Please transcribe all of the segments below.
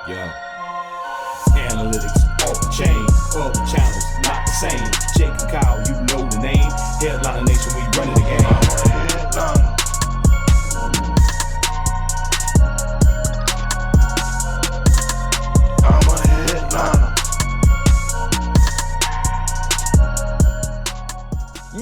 Yo. Analytics off the chain, other channels not the same. Jake and Kyle, you know the name. Headliner Nation, we running the game. I'm a headliner.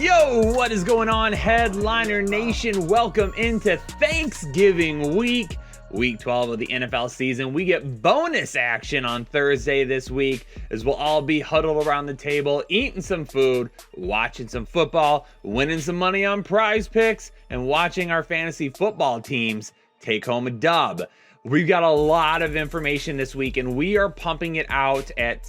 Yo, what is going on, Headliner Nation? Welcome into Thanksgiving week. Week 12 of the NFL season. We get bonus action on Thursday this week as we'll all be huddled around the table, eating some food, watching some football, winning some money on prize picks, and watching our fantasy football teams take home a dub. We've got a lot of information this week, and we are pumping it out at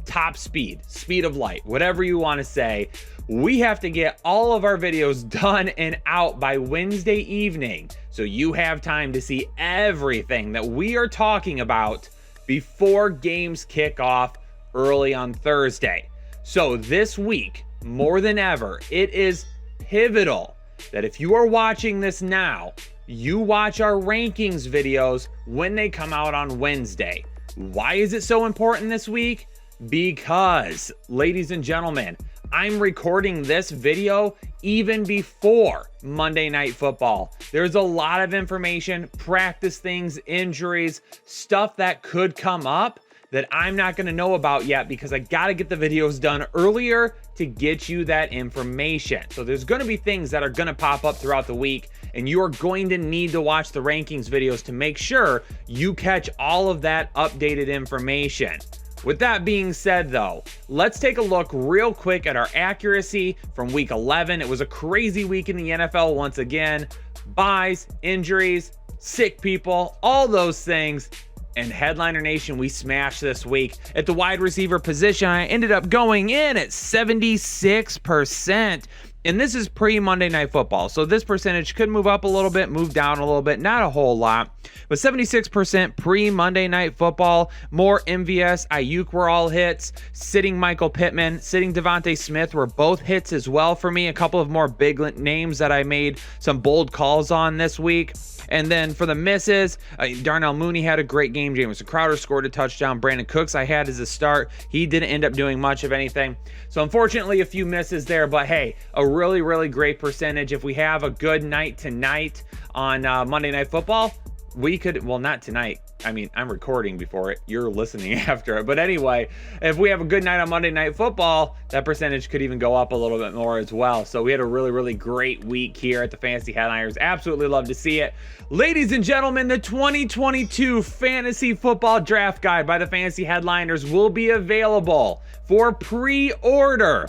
top speed of light, whatever you want to say. We have to get all of our videos done and out by Wednesday evening, so you have time to see everything that we are talking about before games kick off early on Thursday. So this week, more than ever, it is pivotal that if you are watching this now, you watch our rankings videos when they come out on Wednesday. Why is it so important this week? Because, ladies and gentlemen, I'm recording this video even before Monday Night Football. There's a lot of information, practice things, injuries, stuff that could come up that I'm not going to know about yet because I got to get the videos done earlier to get you that information. So there's going to be things that are going to pop up throughout the week, and you are going to need to watch the rankings videos to make sure you catch all of that updated information. With that being said, though, let's take a look real quick at our accuracy from week 11. It was a crazy week in the NFL once again. Buys, injuries, sick people, all those things. And Headliner Nation, we smashed this week. At the wide receiver position, I ended up going in at 76%. And this is pre-Monday Night Football. So this percentage could move up a little bit, move down a little bit, not a whole lot. But 76% pre-Monday Night Football. More MVS, Ayuk were all hits. Sitting Michael Pittman, sitting Devontae Smith were both hits as well for me. A couple of more big names that I made some bold calls on this week. And then for the misses, Darnell Mooney had a great game. Jamison Crowder scored a touchdown. Brandon Cooks I had as a start. He didn't end up doing much of anything. So unfortunately, a few misses there. But hey, a really, really great percentage. If we have a good night tonight on Monday Night Football, we could, well, not tonight. I mean, I'm recording before it. You're listening after it. But anyway, if we have a good night on Monday Night Football, that percentage could even go up a little bit more as well. So we had a really, really great week here at the Fantasy Headliners. Absolutely love to see it. Ladies and gentlemen, the 2022 Fantasy Football Draft Guide by the Fantasy Headliners will be available for pre-order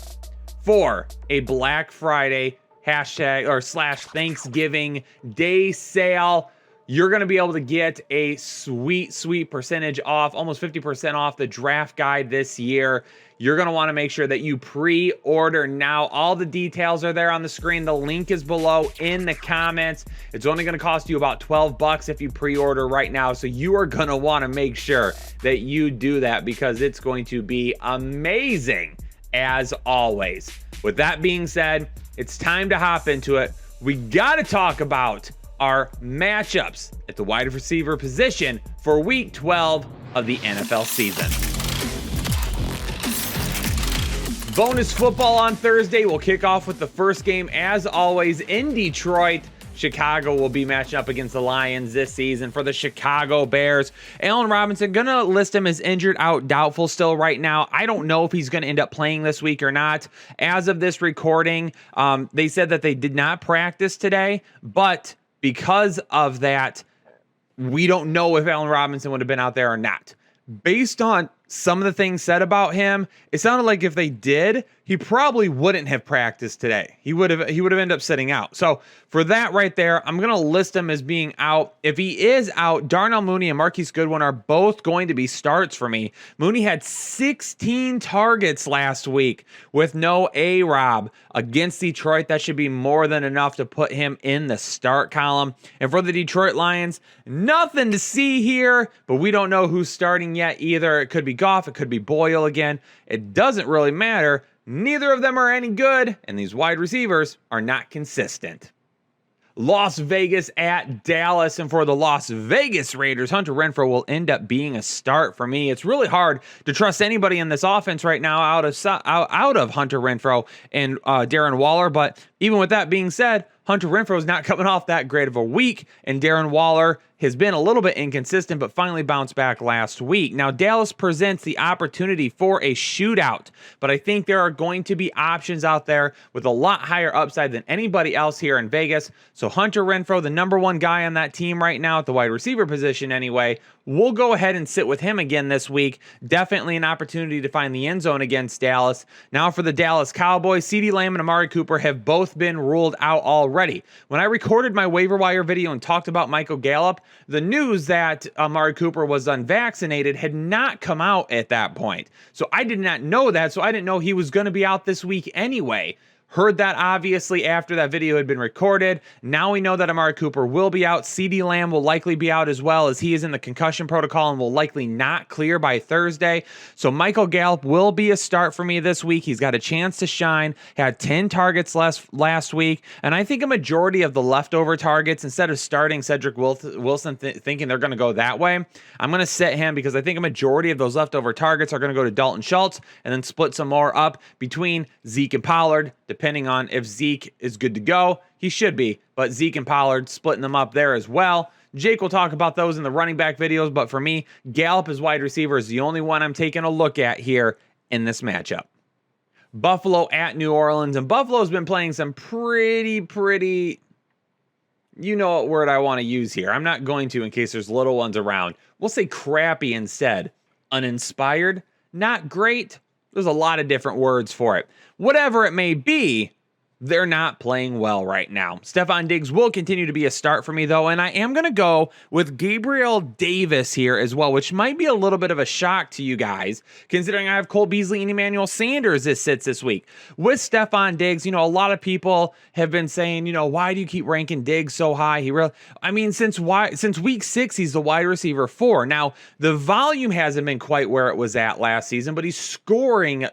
for a Black Friday / Thanksgiving Day sale. You're going to be able to get a sweet, sweet percentage off, almost 50% off the draft guide this year. You're going to want to make sure that you pre-order now. All the details are there on the screen. The link is below in the comments. It's only going to cost you about $12 if you pre-order right now. So you are going to want to make sure that you do that because it's going to be amazing as always. With that being said, it's time to hop into it. We got to talk about our matchups at the wide receiver position for week 12 of the NFL season. Bonus football on Thursday. We'll kick off with the first game, as always, in Detroit. Chicago will be matching up against the Lions this season for the Chicago Bears. Allen Robinson, gonna list him as injured, out, doubtful still right now. I don't know if he's gonna end up playing this week or not. As of this recording, they said that they did not practice today, but because of that, we don't know if Allen Robinson would have been out there or not. Based on some of the things said about him, it sounded like if they did, he probably wouldn't have practiced today. He would have ended up sitting out. So for that right there, I'm going to list him as being out. If he is out, Darnell Mooney and Marquise Goodwin are both going to be starts for me. Mooney had 16 targets last week with no A-Rob against Detroit. That should be more than enough to put him in the start column. And for the Detroit Lions, nothing to see here, but we don't know who's starting yet either. It could be Goff, it could be Boyle again. It doesn't really matter. Neither of them are any good, and these wide receivers are not consistent. Las Vegas at Dallas. And for the Las Vegas Raiders, Hunter Renfrow will end up being a start for me. It's really hard to trust anybody in this offense right now out of Hunter Renfrow and Darren Waller. But even with that being said, Hunter Renfrow is not coming off that great of a week, and Darren Waller has been a little bit inconsistent, but finally bounced back last week. Now, Dallas presents the opportunity for a shootout, but I think there are going to be options out there with a lot higher upside than anybody else here in Vegas. So Hunter Renfrow, the number one guy on that team right now at the wide receiver position anyway, we'll go ahead and sit with him again this week. Definitely an opportunity to find the end zone against Dallas. Now for the Dallas Cowboys, CeeDee Lamb and Amari Cooper have both been ruled out already. When I recorded my waiver wire video and talked about Michael Gallup, the news that Amari Cooper was unvaccinated had not come out at that point. So I did not know that, so I didn't know he was going to be out this week anyway. Heard that obviously after that video had been recorded. Now we know that Amari Cooper will be out. CeeDee Lamb will likely be out as well, as he is in the concussion protocol and will likely not clear by Thursday. So Michael Gallup will be a start for me this week. He's got a chance to shine. Had 10 targets last week. And I think a majority of the leftover targets, instead of starting Cedric Wilson thinking they're going to go that way, I'm going to sit him because I think a majority of those leftover targets are going to go to Dalton Schultz and then split some more up between Zeke and Pollard, depending on if Zeke is good to go. He should be, but Zeke and Pollard splitting them up there as well. Jake will talk about those in the running back videos, but for me, Gallup as wide receiver is the only one I'm taking a look at here in this matchup. Buffalo at New Orleans, and Buffalo's been playing some pretty, you know what word I want to use here. I'm not going to in case there's little ones around. We'll say crappy instead. Uninspired, not great. There's a lot of different words for it. Whatever it may be, they're not playing well right now. Stefon Diggs will continue to be a start for me, though, and I am going to go with Gabriel Davis here as well, which might be a little bit of a shock to you guys, considering I have Cole Beasley and Emmanuel Sanders as sits this week. With Stefon Diggs, a lot of people have been saying, why do you keep ranking Diggs so high? Since week 6, he's the wide receiver 4. Now, the volume hasn't been quite where it was at last season, but he's scoring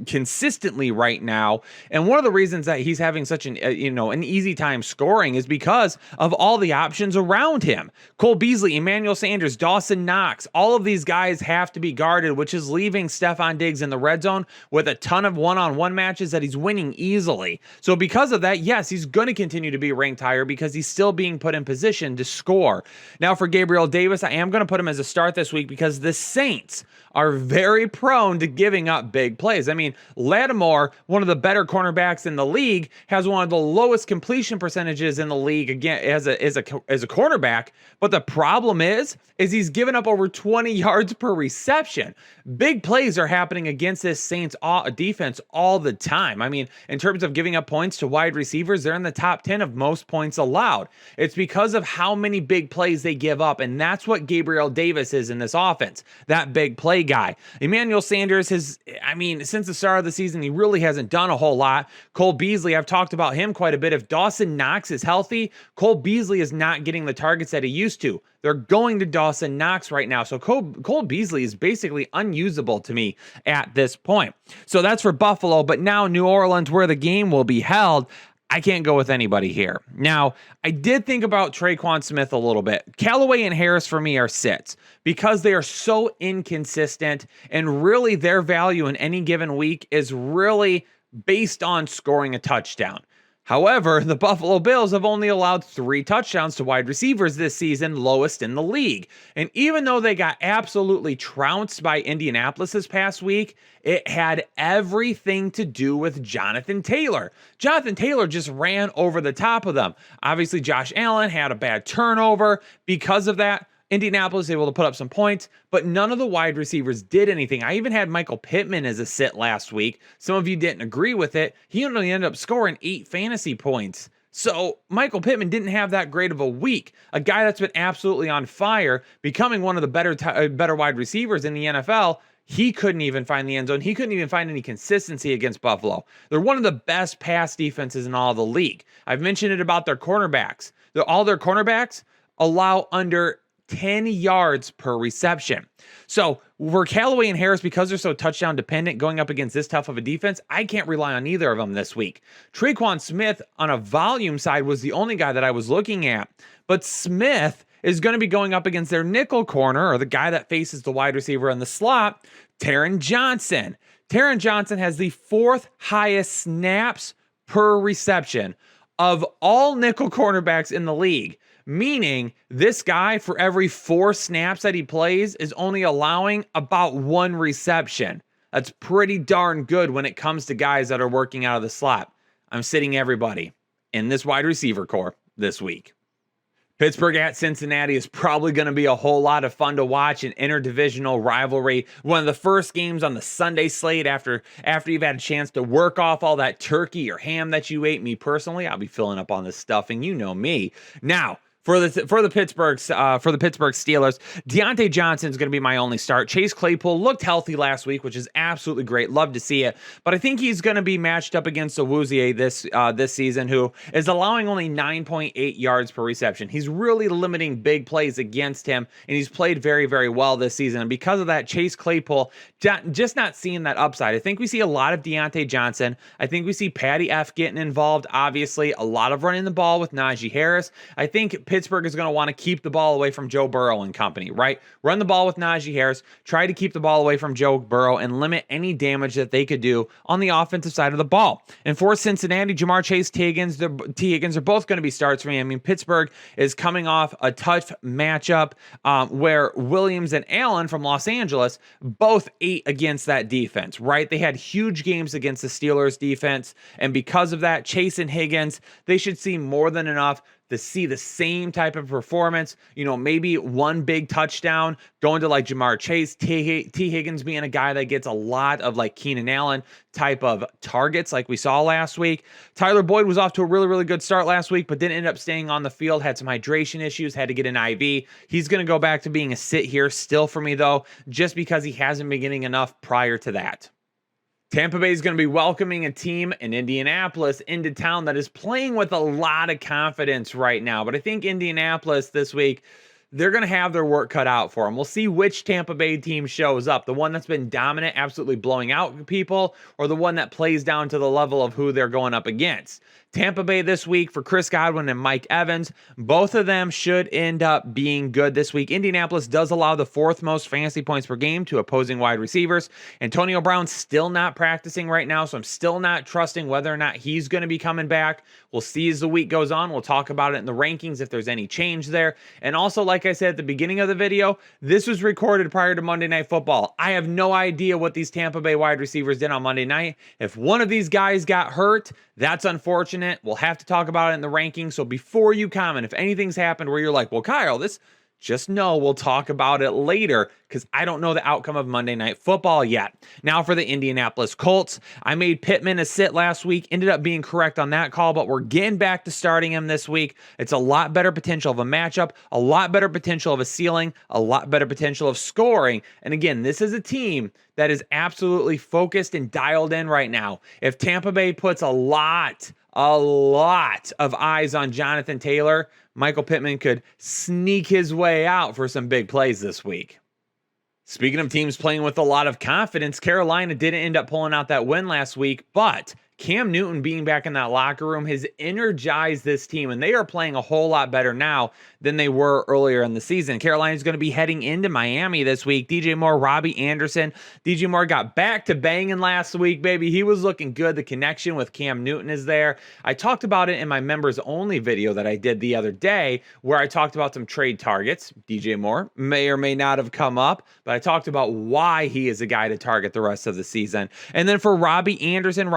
consistently right now, and one of the reasons that he's having such an easy time scoring is because of all the options around him. Cole Beasley, Emmanuel Sanders, Dawson Knox, all of these guys have to be guarded, which is leaving Stefon Diggs in the red zone with a ton of one-on-one matches that he's winning easily. So because of that, yes, he's going to continue to be ranked higher because he's still being put in position to score. Now for Gabriel Davis, I am going to put him as a start this week because the Saints are very prone to giving up big plays. Lattimore, one of the better cornerbacks in the league, has one of the lowest completion percentages in the league again as a cornerback. But the problem is he's given up over 20 yards per reception. Big plays are happening against this Saints defense all the time. In terms of giving up points to wide receivers, they're in the top 10 of most points allowed. It's because of how many big plays they give up, and that's what Gabriel Davis is in this offense, that big play guy. Emmanuel Sanders has, since the start of the season, he really hasn't done a whole lot. Cole Beasley, I've talked about him quite a bit. If Dawson Knox is healthy, Cole Beasley is not getting the targets that he used to. They're going to Dawson Knox right now. So Cole Beasley is basically unusable to me at this point. So that's for Buffalo. But now New Orleans, where the game will be held, I can't go with anybody here. Now, I did think about Traquan Smith a little bit. Callaway and Harris for me are sits because they are so inconsistent, and really their value in any given week is really based on scoring a touchdown. However, the Buffalo Bills have only allowed 3 touchdowns to wide receivers this season, lowest in the league. And even though they got absolutely trounced by Indianapolis this past week, it had everything to do with Jonathan Taylor. Jonathan Taylor just ran over the top of them. Obviously, Josh Allen had a bad turnover. Because of that, Indianapolis able to put up some points, but none of the wide receivers did anything. I even had Michael Pittman as a sit last week. Some of you didn't agree with it. He only ended up scoring 8 fantasy points. So Michael Pittman didn't have that great of a week. A guy that's been absolutely on fire, becoming one of the better wide receivers in the NFL. He couldn't even find the end zone. He couldn't even find any consistency against Buffalo. They're one of the best pass defenses in all of the league. I've mentioned it about their cornerbacks. All their cornerbacks allow under 10 yards per reception. So for Callaway and Harris, because they're so touchdown dependent going up against this tough of a defense, I can't rely on either of them this week. Tre'Quan Smith on a volume side was the only guy that I was looking at, but Smith is going to be going up against their nickel corner, or the guy that faces the wide receiver in the slot, Taron Johnson. Taron Johnson has the 4th highest snaps per reception of all nickel cornerbacks in the league. Meaning this guy, for every 4 snaps that he plays, is only allowing about 1 reception. That's pretty darn good when it comes to guys that are working out of the slot. I'm sitting everybody in this wide receiver core this week. Pittsburgh at Cincinnati is probably going to be a whole lot of fun to watch, an interdivisional rivalry. One of the first games on the Sunday slate after you've had a chance to work off all that turkey or ham that you ate. Me personally, I'll be filling up on the stuffing. You know me. Now, for the Pittsburgh Steelers, Deontay Johnson is going to be my only start. Chase Claypool looked healthy last week, which is absolutely great. Love to see it. But I think he's going to be matched up against Awuzie this season, who is allowing only 9.8 yards per reception. He's really limiting big plays against him, and he's played very, very well this season. And because of that, Chase Claypool just not seeing that upside. I think we see a lot of Deontay Johnson. I think we see Patty F getting involved. Obviously, a lot of running the ball with Najee Harris. I think Pittsburgh is going to want to keep the ball away from Joe Burrow and company, right? Run the ball with Najee Harris, try to keep the ball away from Joe Burrow, and limit any damage that they could do on the offensive side of the ball. And for Cincinnati, Jamar Chase, T. Higgins are both going to be starts for me. I mean, Pittsburgh is coming off a tough matchup where Williams and Allen from Los Angeles both ate against that defense, right? They had huge games against the Steelers defense, and because of that, Chase and Higgins, they should see more than enough to see the same type of performance, maybe one big touchdown going to like Jamar Chase, T. Higgins being a guy that gets a lot of like Keenan Allen type of targets like we saw last week. Tyler Boyd was off to a really, really good start last week, but didn't end up staying on the field, had some hydration issues, had to get an IV. He's going to go back to being a sit here still for me though, just because he hasn't been getting enough prior to that. Tampa Bay is going to be welcoming a team in Indianapolis into town that is playing with a lot of confidence right now. But I think Indianapolis this week, they're going to have their work cut out for them. We'll see which Tampa Bay team shows up. The one that's been dominant, absolutely blowing out people, or the one that plays down to the level of who they're going up against. Tampa Bay this week for Chris Godwin and Mike Evans. Both of them should end up being good this week. Indianapolis does allow the 4th most fantasy points per game to opposing wide receivers. Antonio Brown's still not practicing right now, so I'm still not trusting whether or not he's going to be coming back. We'll see as the week goes on. We'll talk about it in the rankings if there's any change there. And also, like I said at the beginning of the video, this was recorded prior to Monday Night Football. I have no idea what these Tampa Bay wide receivers did on Monday night. If one of these guys got hurt, that's unfortunate. We'll have to talk about it in the rankings. So before you comment, if anything's happened where you're like, well, Kyle, just know we'll talk about it later because I don't know the outcome of Monday Night Football yet. Now for the Indianapolis Colts, I made Pittman a sit last week, ended up being correct on that call, but we're getting back to starting him this week. It's a lot better potential of a matchup, a lot better potential of a ceiling, a lot better potential of scoring. And again, this is a team that is absolutely focused and dialed in right now. If Tampa Bay puts a lot of eyes on Jonathan Taylor, Michael Pittman could sneak his way out for some big plays this week. Speaking of teams playing with a lot of confidence, Carolina didn't end up pulling out that win last week, but Cam Newton being back in that locker room has energized this team, and they are playing a whole lot better now than they were earlier in the season. Carolina is going to be heading into Miami this week. DJ Moore, Robbie Anderson. DJ Moore got back to banging last week, baby. He was looking good. The connection with Cam Newton is there. I talked about it in my members only video that I did the other day where I talked about some trade targets. DJ Moore may or may not have come up, but I talked about why he is a guy to target the rest of the season. And then for Robbie Anderson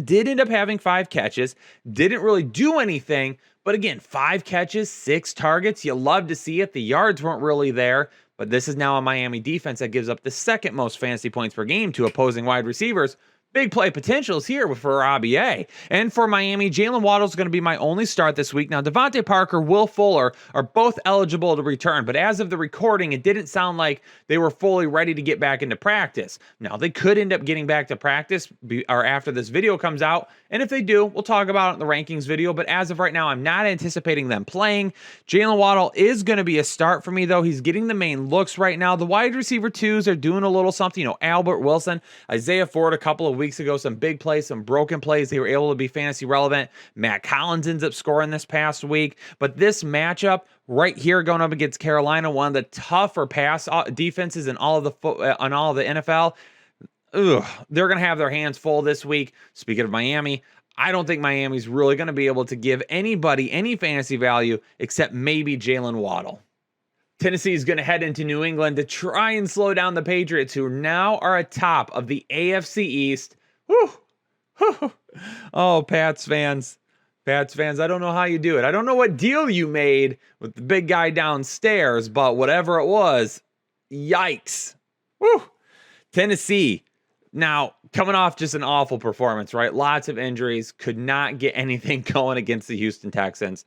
did end up having 5 catches, didn't really do anything, but again, 5 catches, 6 targets. You love to see it. The yards weren't really there, but this is now a Miami defense that gives up the 2nd most fantasy points per game to opposing wide receivers. Big play potentials here for RBA. And for Miami, Jalen Waddle is going to be my only start this week. Now, Devontae Parker, Will Fuller are both eligible to return, but as of the recording, it didn't sound like they were fully ready to get back into practice. Now, they could end up getting back to practice or after this video comes out, and if they do, we'll talk about it in the rankings video, but as of right now, I'm not anticipating them playing. Jalen Waddle is going to be a start for me, though. He's getting the main looks right now. The wide receiver twos are doing a little something. Albert Wilson, Isaiah Ford a couple of weeks ago, some big plays, some broken plays. They were able to be fantasy relevant. Matt Collins ends up scoring this past week. But this matchup right here going up against Carolina, one of the tougher pass defenses in all of the NFL. They're going to have their hands full this week. Speaking of Miami, I don't think Miami's really going to be able to give anybody any fantasy value except maybe Jalen Waddle. Tennessee is going to head into New England to try and slow down the Patriots, who now are atop of the AFC East. Whew. Oh, Pats fans, I don't know how you do it. I don't know what deal you made with the big guy downstairs, but whatever it was, yikes. Whew. Tennessee, now coming off just an awful performance, right? Lots of injuries, could not get anything going against the Houston Texans.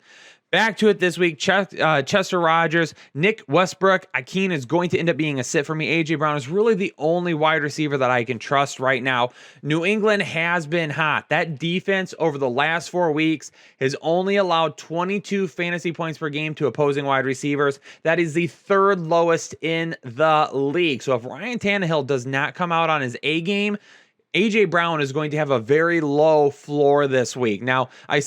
Back to it this week, Chester Rogers, Nick Westbrook, Akeen is going to end up being a sit for me. A.J. Brown is really the only wide receiver that I can trust right now. New England has been hot. That defense over the last 4 weeks has only allowed 22 fantasy points per game to opposing wide receivers. That is the third lowest in the league. So if Ryan Tannehill does not come out on his A game, A.J. Brown is going to have a very low floor this week. Now, I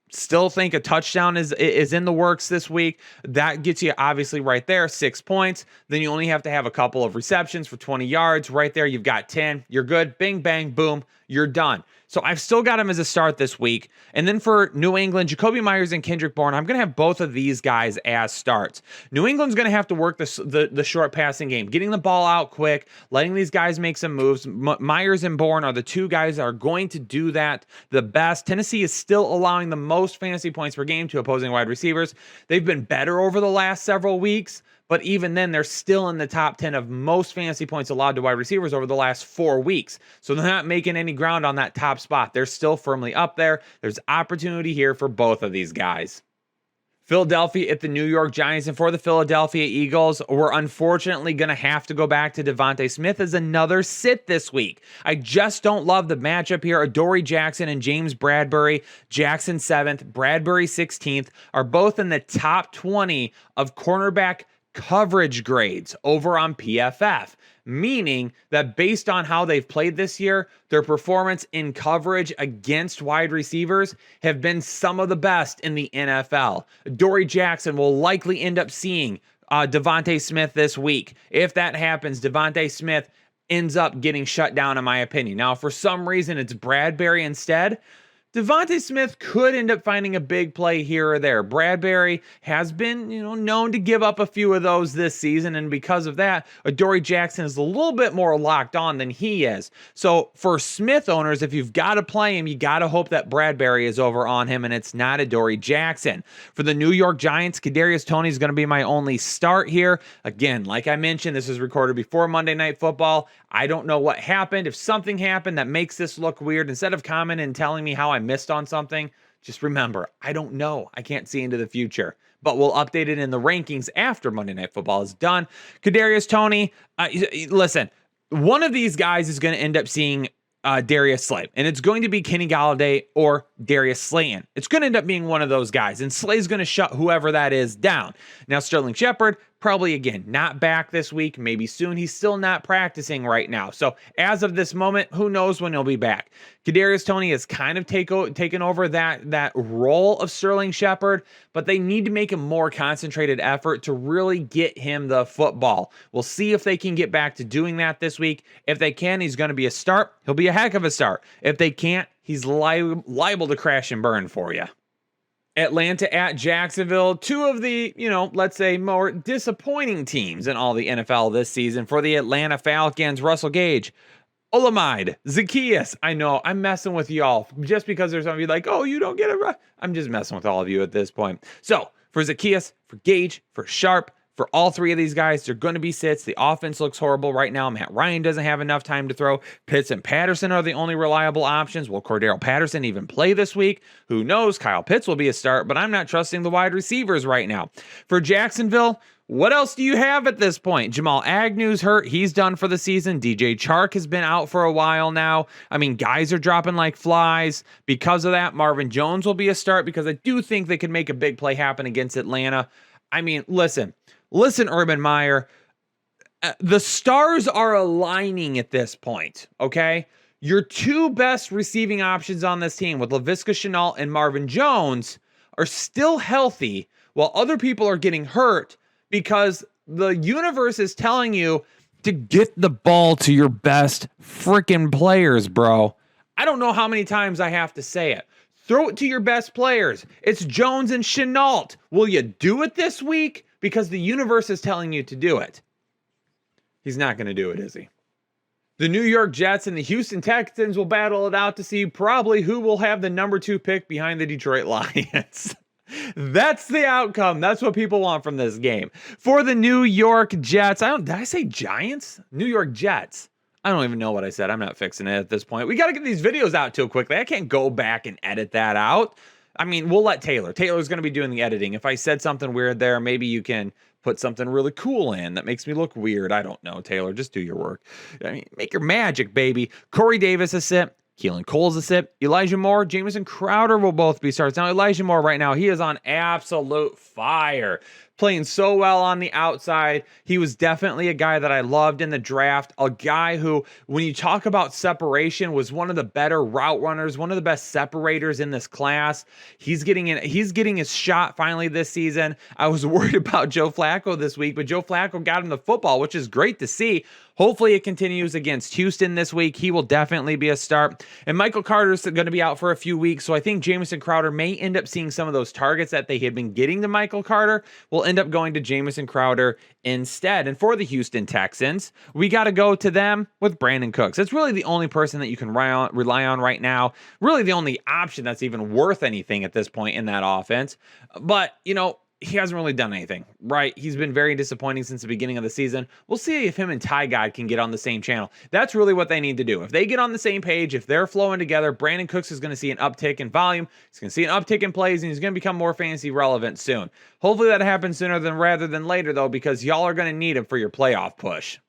still think a touchdown is in the works this week. That gets you obviously right there, 6 points. Then you only have to have a couple of receptions for 20 yards. Right there, you've got 10. You're good. Bing, bang, boom. You're done. So I've still got him as a start this week. And then for New England, Jacoby Myers and Kendrick Bourne, I'm going to have both of these guys as starts. New England's going to have to work the short passing game, getting the ball out quick, letting these guys make some moves. Myers and Bourne are the two guys that are going to do that the best. Tennessee is still allowing the most fantasy points per game to opposing wide receivers. They've been better over the last several weeks, but even then, they're still in the top 10 of most fantasy points allowed to wide receivers over the last 4 weeks. So they're not making any ground on that top spot. They're still firmly up there. There's opportunity here for both of these guys. Philadelphia at the New York Giants, and for the Philadelphia Eagles, we're unfortunately going to have to go back to Devontae Smith as another sit this week. I just don't love the matchup here. Adoree Jackson and James Bradbury, Jackson 7th, Bradbury 16th, are both in the top 20 of cornerback coverage grades over on PFF, meaning that based on how they've played this year, their performance in coverage against wide receivers have been some of the best in the NFL. Adoree Jackson will likely end up seeing Devontae Smith this week. If that happens, Devontae Smith ends up getting shut down, in my opinion. Now, if for some reason it's Bradbury instead, Devontae Smith could end up finding a big play here or there. Bradbury has been, known to give up a few of those this season, and because of that, Adoree Jackson is a little bit more locked on than he is. So for Smith owners, if you've got to play him, you got to hope that Bradbury is over on him and it's not Adoree Jackson. For the New York Giants, Kadarius Toney is going to be my only start here. Again, like I mentioned, this was recorded before Monday Night Football. I don't know what happened. If something happened that makes this look weird, instead of commenting and telling me how I missed on something, just remember, I don't know. I can't see into the future. But we'll update it in the rankings after Monday Night Football is done. Kadarius Toney, listen, one of these guys is going to end up seeing Darius Slay, and it's going to be Kenny Golladay or Darius Slayton. It's going to end up being one of those guys, and Slay's going to shut whoever that is down. Now, Sterling Shepard, probably, again, not back this week, maybe soon. He's still not practicing right now. So as of this moment, who knows when he'll be back. Kadarius Toney has kind of taken over that role of Sterling Shepard, but they need to make a more concentrated effort to really get him the football. We'll see if they can get back to doing that this week. If they can, he's going to be a start. He'll be a heck of a start. If they can't, he's liable to crash and burn for you. Atlanta at Jacksonville, two of the, let's say more disappointing teams in all the NFL this season. For the Atlanta Falcons, Russell Gage, Olamide, Zacchaeus. I know, I'm messing with y'all just because there's some of you like, oh, you don't get it right. I'm just messing with all of you at this point. So for Zacchaeus, for Gage, for Sharp, for all three of these guys. They're going to be sits. The offense looks horrible right now. Matt Ryan doesn't have enough time to throw. Pitts and Patterson are the only reliable options. Will Cordero Patterson even play this week? Who knows? Kyle Pitts will be a start, but I'm not trusting the wide receivers right now. For Jacksonville, what else do you have at this point? Jamal Agnew's hurt. He's done for the season. DJ Chark has been out for a while now. I mean, guys are dropping like flies. Because of that, Marvin Jones will be a start because I do think they could make a big play happen against Atlanta. I mean, listen, Urban Meyer. The stars are aligning at this point, okay? Your two best receiving options on this team with Laviska Shenault and Marvin Jones are still healthy while other people are getting hurt, because the universe is telling you to get the ball to your best freaking players, bro. I don't know how many times I have to say it. Throw it to your best players. It's Jones and Shenault. Will you do it this week? Because the universe is telling you to do it. He's not going to do it, is he? The New York Jets and the Houston Texans will battle it out to see probably who will have the number 2 pick behind the Detroit Lions. That's the outcome. That's what people want from this game. For the New York Jets, did I say Giants? New York Jets. I don't even know what I said. I'm not fixing it at this point. We got to get these videos out too quickly. I can't go back and edit that out. I mean, we'll let Taylor. Taylor's going to be doing the editing. If I said something weird there, maybe you can put something really cool in that makes me look weird. I don't know, Taylor. Just do your work. I mean, make your magic, baby. Corey Davis is sit. Keelan Cole's a sit. Elijah Moore, Jamison Crowder will both be starts. Now, Elijah Moore right now, he is on absolute fire. Playing so well on the outside. He was definitely a guy that I loved in the draft. A guy who, when you talk about separation, was one of the better route runners, one of the best separators in this class. He's getting his shot finally this season. I was worried about Joe Flacco this week, but Joe Flacco got him the football, which is great to see. Hopefully it continues against Houston this week. He will definitely be a start. And Michael Carter's going to be out for a few weeks, so I think Jamison Crowder may end up seeing some of those targets that they had been getting to Michael Carter. Will end up going to Jamison Crowder instead. And for the Houston Texans, we got to go to them with Brandon Cooks. It's really the only person that you can rely on right now. Really the only option that's even worth anything at this point in that offense. But, you know, he hasn't really done anything, right? He's been very disappointing since the beginning of the season. We'll see if him and Ty God can get on the same channel. That's really what they need to do. If they get on the same page, if they're flowing together, Brandon Cooks is going to see an uptick in volume. He's going to see an uptick in plays, and he's going to become more fantasy relevant soon. Hopefully that happens sooner rather than later, though, because y'all are going to need him for your playoff push.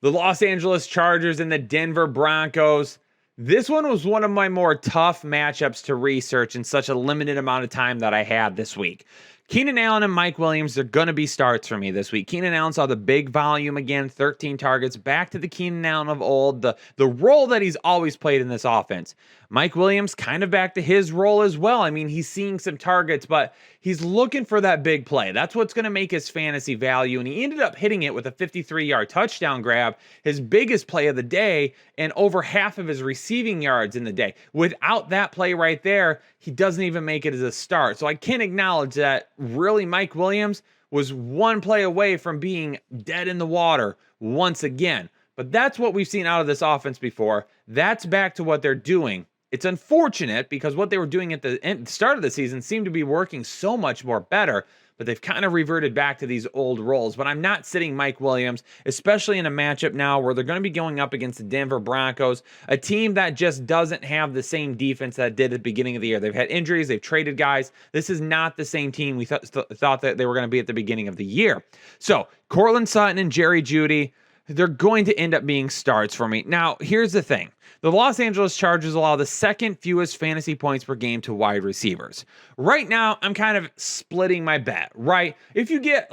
The Los Angeles Chargers and the Denver Broncos. This one was one of my more tough matchups to research in such a limited amount of time that I had this week. Keenan Allen and Mike Williams are going to be starts for me this week. Keenan Allen saw the big volume again, 13 targets, back to the Keenan Allen of old, the role that he's always played in this offense. Mike Williams kind of back to his role as well. I mean, he's seeing some targets, but he's looking for that big play. That's what's going to make his fantasy value, and he ended up hitting it with a 53-yard touchdown grab, his biggest play of the day, and over half of his receiving yards in the day. Without that play right there, he doesn't even make it as a start. So I can acknowledge that really Mike Williams was one play away from being dead in the water once again. But that's what we've seen out of this offense before. That's back to what they're doing. It's unfortunate because what they were doing at the start of the season seemed to be working so much more better, but they've kind of reverted back to these old roles. But I'm not sitting Mike Williams, especially in a matchup now where they're going to be going up against the Denver Broncos, a team that just doesn't have the same defense that it did at the beginning of the year. They've had injuries, they've traded guys. This is not the same team we thought that they were going to be at the beginning of the year. So Courtland Sutton and Jerry Jeudy, they're going to end up being starts for me. Now, here's the thing. The Los Angeles Chargers allow the second fewest fantasy points per game to wide receivers. Right now, I'm kind of splitting my bet, right? If you get,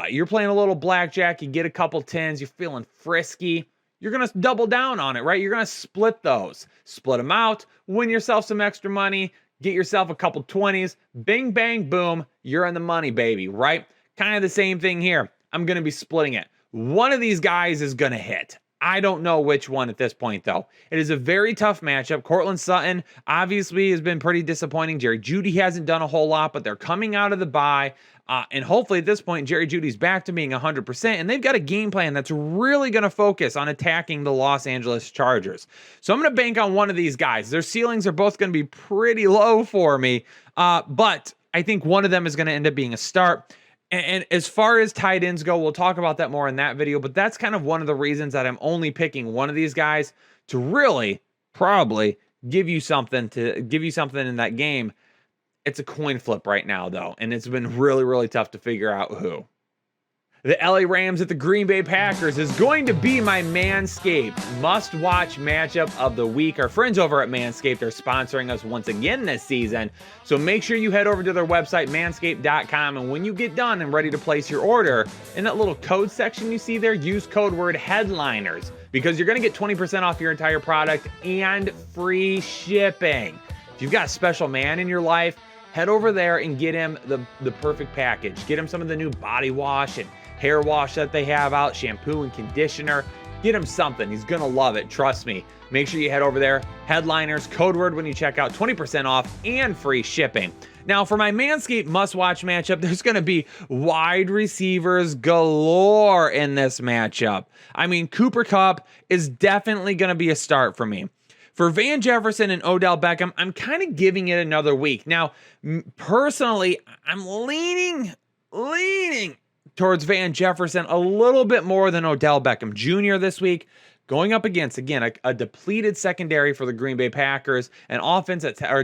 you're playing a little blackjack, you get a couple tens, you're feeling frisky, you're going to double down on it, right? You're going to split those. Split them out, win yourself some extra money, get yourself a couple 20s, bing, bang, boom, you're in the money, baby, right? Kind of the same thing here. I'm going to be splitting it. One of these guys is going to hit. I don't know which one at this point, though. It is a very tough matchup. Courtland Sutton obviously has been pretty disappointing. Jerry Jeudy hasn't done a whole lot, but they're coming out of the bye. And hopefully at this point, Jerry Jeudy's back to being 100%. And they've got a game plan that's really going to focus on attacking the Los Angeles Chargers. So I'm going to bank on one of these guys. Their ceilings are both going to be pretty low for me. But I think one of them is going to end up being a start. And as far as tight ends go, we'll talk about that more in that video, but that's kind of one of the reasons that I'm only picking one of these guys to really probably give you something in that game. It's a coin flip right now, though, and it's been really, really tough to figure out who. The LA Rams at the Green Bay Packers is going to be my Manscaped must-watch matchup of the week. Our friends over at Manscaped are sponsoring us once again this season, so make sure you head over to their website, manscaped.com, and when you get done and ready to place your order, in that little code section you see there, use code word HEADLINERS, because you're going to get 20% off your entire product and free shipping. If you've got a special man in your life, head over there and get him the perfect package. Get him some of the new body wash and hair wash that they have out, shampoo and conditioner. Get him something. He's going to love it. Trust me. Make sure you head over there. Headliners, code word when you check out, 20% off and free shipping. Now, for my Manscaped must-watch matchup, there's going to be wide receivers galore in this matchup. I mean, Cooper Kupp is definitely going to be a start for me. For Van Jefferson and Odell Beckham, I'm kind of giving it another week. Now, personally, I'm leaning towards Van Jefferson a little bit more than Odell Beckham Jr. this week, going up against, again, a depleted secondary for the Green Bay Packers, an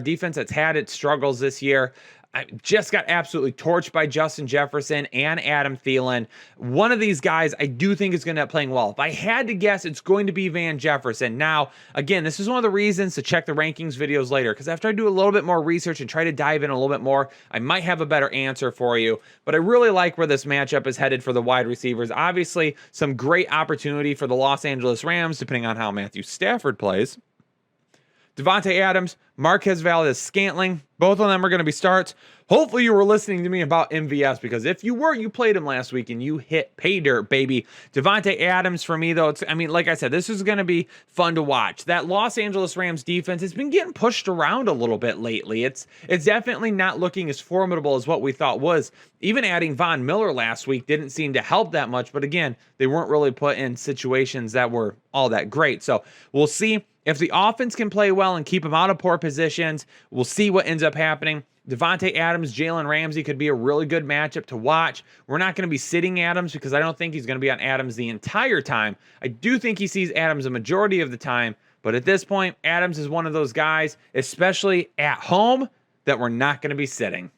defense that's had its struggles this year. I just got absolutely torched by Justin Jefferson and Adam Thielen. One of these guys I do think is going to end up playing well. If I had to guess, it's going to be Van Jefferson. Now, again, this is one of the reasons to check the rankings videos later, because after I do a little bit more research and try to dive in a little bit more, I might have a better answer for you. But I really like where this matchup is headed for the wide receivers. Obviously, some great opportunity for the Los Angeles Rams, depending on how Matthew Stafford plays. Davante Adams, Marquez Valdes-Scantling, both of them are going to be starts. Hopefully you were listening to me about MVS, because if you weren't, you played him last week and you hit pay dirt, baby. Davante Adams for me, though, like I said, this is going to be fun to watch. That Los Angeles Rams defense has been getting pushed around a little bit lately. It's definitely not looking as formidable as what we thought was. Even adding Von Miller last week didn't seem to help that much, but again, they weren't really put in situations that were all that great. So we'll see. If the offense can play well and keep them out of poor positions, we'll see what ends up happening. Davante Adams, Jalen Ramsey could be a really good matchup to watch. We're not going to be sitting Adams because I don't think he's going to be on Adams the entire time. I do think he sees Adams a majority of the time, but at this point, Adams is one of those guys, especially at home, that we're not going to be sitting.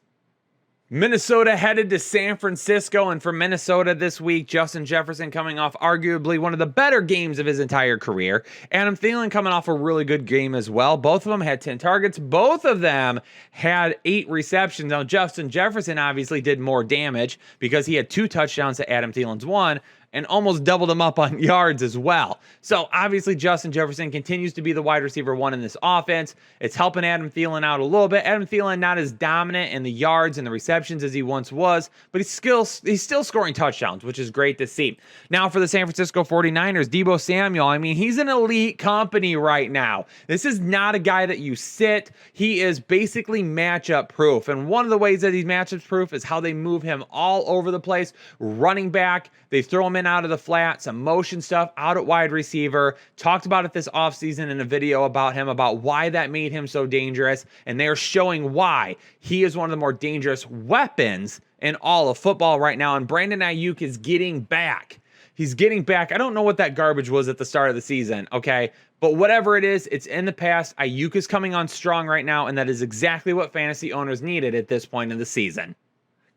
Minnesota headed to San Francisco, and for Minnesota this week, Justin Jefferson coming off arguably one of the better games of his entire career. Adam Thielen coming off a really good game as well. Both of them had 10 targets. Both of them had 8 receptions. Now, Justin Jefferson obviously did more damage because he had 2 touchdowns to Adam Thielen's 1, and almost doubled him up on yards as well. So obviously Justin Jefferson continues to be the wide receiver 1 in this offense. It's helping Adam Thielen out a little bit. Adam Thielen not as dominant in the yards and the receptions as he once was, but he's still scoring touchdowns, which is great to see. Now for the San Francisco 49ers, Deebo Samuel, I mean, he's an elite company right now. This is not a guy that you sit. He is basically matchup proof. And one of the ways that he's matchup proof is how they move him all over the place. Running back, they throw him in out of the flat, some motion stuff out at wide receiver. Talked about it this offseason in a video about him, about why that made him so dangerous. And they're showing why he is one of the more dangerous weapons in all of football right now. And Brandon Ayuk is getting back. He's getting back. I don't know what that garbage was at the start of the season, okay? But whatever it is, it's in the past. Ayuk is coming on strong right now, and that is exactly what fantasy owners needed at this point in the season.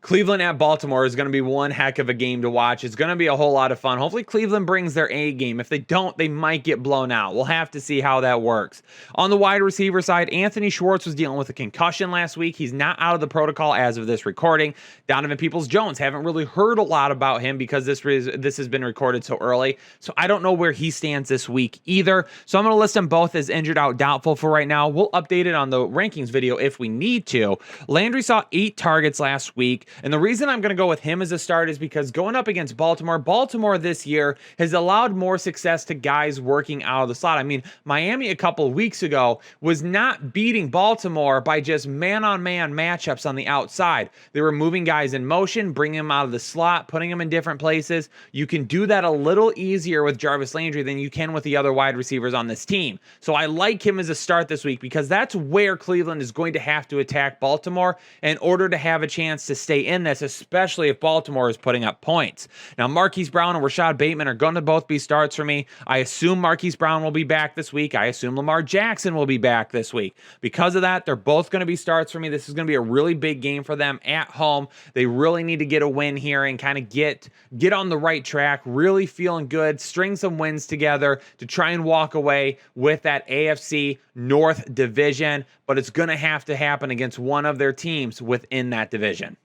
Cleveland at Baltimore is going to be one heck of a game to watch. It's going to be a whole lot of fun. Hopefully Cleveland brings their A game. If they don't, they might get blown out. We'll have to see how that works. On the wide receiver side, Anthony Schwartz was dealing with a concussion last week. He's not out of the protocol as of this recording. Donovan Peoples-Jones, haven't really heard a lot about him because this has been recorded so early. So I don't know where he stands this week either. So I'm going to list them both as injured, out, doubtful for right now. We'll update it on the rankings video if we need to. Landry saw 8 targets last week. And the reason I'm going to go with him as a start is because going up against Baltimore this year has allowed more success to guys working out of the slot. I mean, Miami a couple of weeks ago was not beating Baltimore by just man-on-man matchups on the outside. They were moving guys in motion, bringing them out of the slot, putting them in different places. You can do that a little easier with Jarvis Landry than you can with the other wide receivers on this team. So I like him as a start this week because that's where Cleveland is going to have to attack Baltimore in order to have a chance to stay stay in this, especially if Baltimore is putting up points. Now, Marquise Brown and Rashad Bateman are going to both be starts for me. I assume Marquise Brown will be back this week. I assume Lamar Jackson will be back this week. Because of that, they're both going to be starts for me. This is going to be a really big game for them at home. They really need to get a win here and kind of get on the right track, really feeling good, string some wins together to try and walk away with that AFC North division, but it's going to have to happen against one of their teams within that division.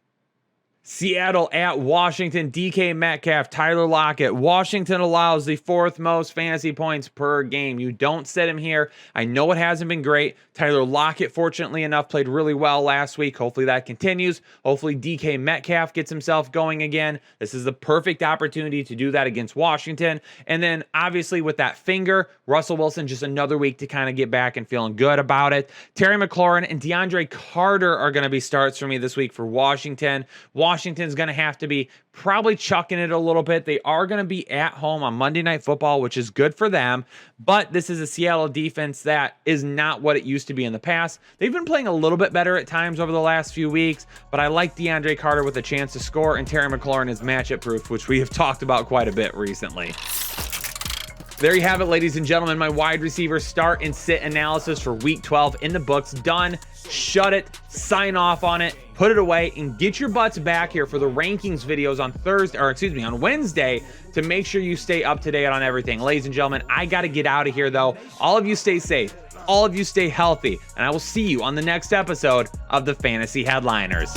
Seattle at Washington, DK Metcalf, Tyler Lockett. Washington allows the 4th most fantasy points per game. You don't sit him here. I know it hasn't been great. Tyler Lockett, fortunately enough, played really well last week. Hopefully that continues. Hopefully DK Metcalf gets himself going again. This is the perfect opportunity to do that against Washington. And then obviously with that finger, Russell Wilson, just another week to kind of get back and feeling good about it. Terry McLaurin and DeAndre Carter are going to be starts for me this week for Washington. Washington's going to have to be probably chucking it a little bit. They are going to be at home on Monday Night Football, which is good for them. But this is a Seattle defense that is not what it used to be in the past. They've been playing a little bit better at times over the last few weeks, but I like DeAndre Carter with a chance to score, and Terry McLaurin is matchup proof, which we have talked about quite a bit recently. There you have it, ladies and gentlemen. My wide receiver start and sit analysis for week 12 in the books. Done. Shut it. Sign off on it. Put it away and get your butts back here for the rankings videos on Wednesday to make sure you stay up to date on everything. Ladies and gentlemen, I got to get out of here though. All of you stay safe. All of you stay healthy. And I will see you on the next episode of the Fantasy Headliners.